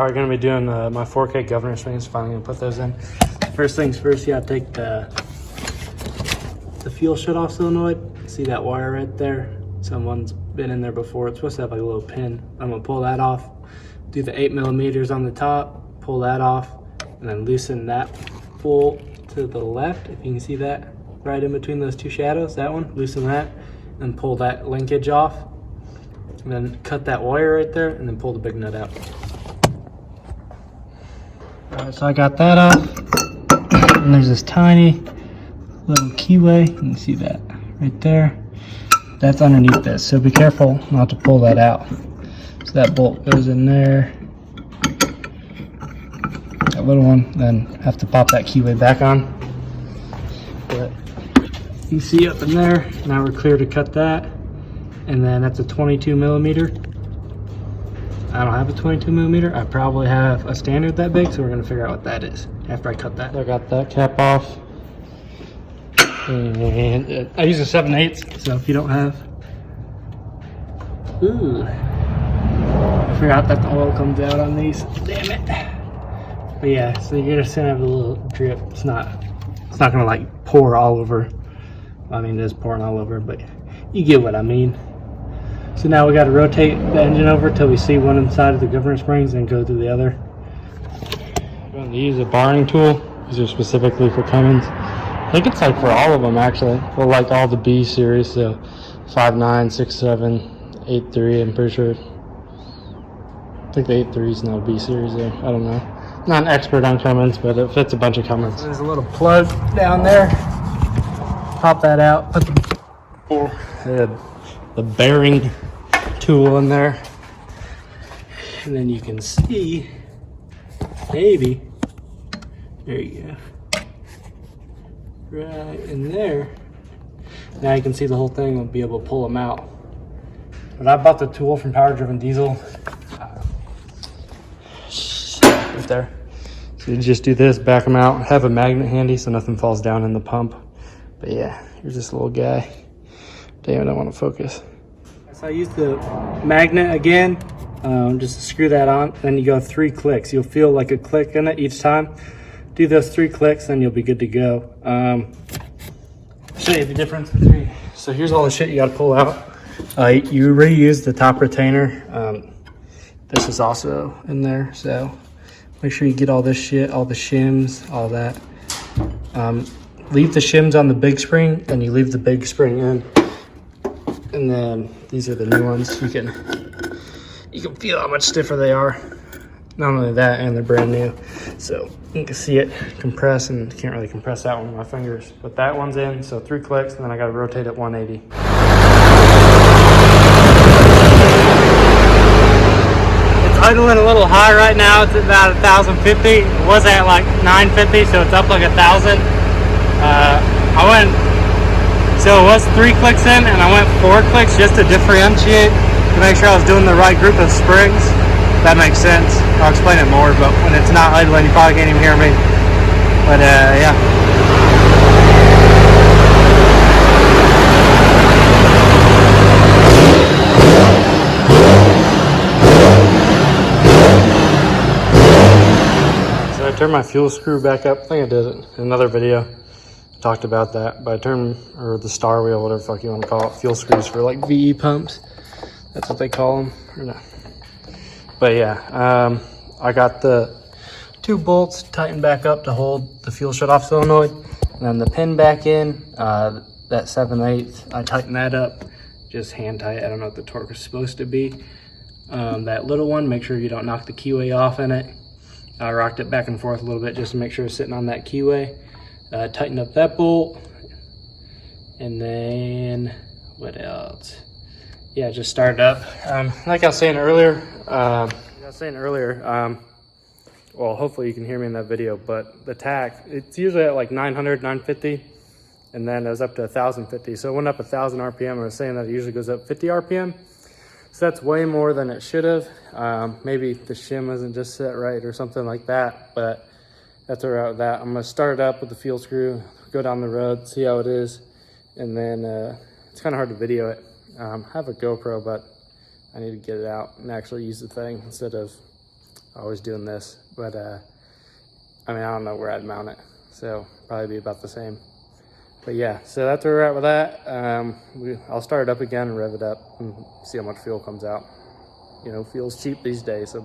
probably gonna be doing my 4K governor springs. Finally gonna put those in. First things first, you gotta take the fuel shut off solenoid. See that wire right there? Someone's been in there before. It's supposed to have like a little pin. I'm gonna pull that off. Do the 8mm on the top, pull that off, and then loosen that bolt to the left. If you can see that right in between those two shadows, that one, loosen that, and pull that linkage off. And then cut that wire right there, and then pull the big nut out. All right, so I got that off. And there's this tiny little keyway. You can see that right there. That's underneath this, so be careful not to pull that out. So that bolt goes in there. That little one, then have to pop that keyway back on. But you can see up in there. Now we're clear to cut that. And then that's a 22mm. I don't have a 22mm. I probably have a standard that big, so we're gonna figure out what that is after I cut that. I got that cap off. And I use a 7/8, so if you don't have, I forgot that the oil comes out on these. Damn it! But yeah, so you're just gonna have a little drip. It's not gonna like pour all over. I mean, it is pouring all over, but you get what I mean. So now we got to rotate the engine over till we see one inside of the governor springs and go to the other. I'm going to use a barring tool. These are specifically for Cummins. I think it's like for all of them actually. Well, like all the B series, so 5.9, 6.7, 8.3. I'm pretty sure. I think the 8.3 is not a B series though. I don't know. Not an expert on Cummins, but it fits a bunch of Cummins. There's a little plug down there. Pop that out. Put the bearing tool in there, and then you can see, maybe, there you go, right in there. Now you can see the whole thing. We'll be able to pull them out. But I bought the tool from Power Driven Diesel. Right there. So you just do this, back them out, have a magnet handy so nothing falls down in the pump. But yeah, here's this little guy. Damn it, I want to focus. So I used the magnet again, just to screw that on. Then you go 3 clicks. You'll feel like a click in it each time. Do those 3 clicks, then you'll be good to go. Show you the difference between. So here's all the shit you got to pull out. You reuse the top retainer. This is also in there, so make sure you get all this shit, all the shims, all that. Leave the shims on the big spring, and you leave the big spring in. And then these are the new ones. You can feel how much stiffer they are. Not only that, and they're brand new. So you can see it compress, and can't really compress that one with my fingers. But that one's in, so 3 clicks, and then I gotta rotate it 180. It's idling a little high right now. It's at about 1,050. It was at like 950, so it's up like 1,000. So it was 3 clicks in, and I went 4 clicks just to differentiate, to make sure I was doing the right group of springs. That makes sense. I'll explain it more, but when it's not idling, you probably can't even hear me. But yeah. So I turned my fuel screw back up. I think I did it in another video. Talked about that, but I turned, or the star wheel, whatever the fuck you want to call it, fuel screws for like VE pumps. That's what they call them, or no. But yeah, I got the 2 bolts tightened back up to hold the fuel shut off solenoid, and then the pin back in, that 7/8, I tightened that up, just hand tight. I don't know what the torque is supposed to be. That little one, make sure you don't knock the keyway off in it. I rocked it back and forth a little bit just to make sure it's sitting on that keyway. Tighten up that bolt, and then what else? Yeah, just start it up. Like I was saying earlier, well, hopefully you can hear me in that video, but the tach, it's usually at like 900, 950, and then it was up to 1,050. So it went up 1,000 RPM. I was saying that it usually goes up 50 RPM. So that's way more than it should have. Maybe the shim isn't just set right or something like that, but that's where we're at with that. I'm gonna start it up with the fuel screw, go down the road, see how it is, and then it's kind of hard to video it. I have a GoPro, but I need to get it out and actually use the thing instead of always doing this, but I mean, I don't know where I'd mount it, so probably be about the same. But yeah, so that's where we're at with that. I'll start it up again and rev it up and see how much fuel comes out. You know, fuel's cheap these days, so.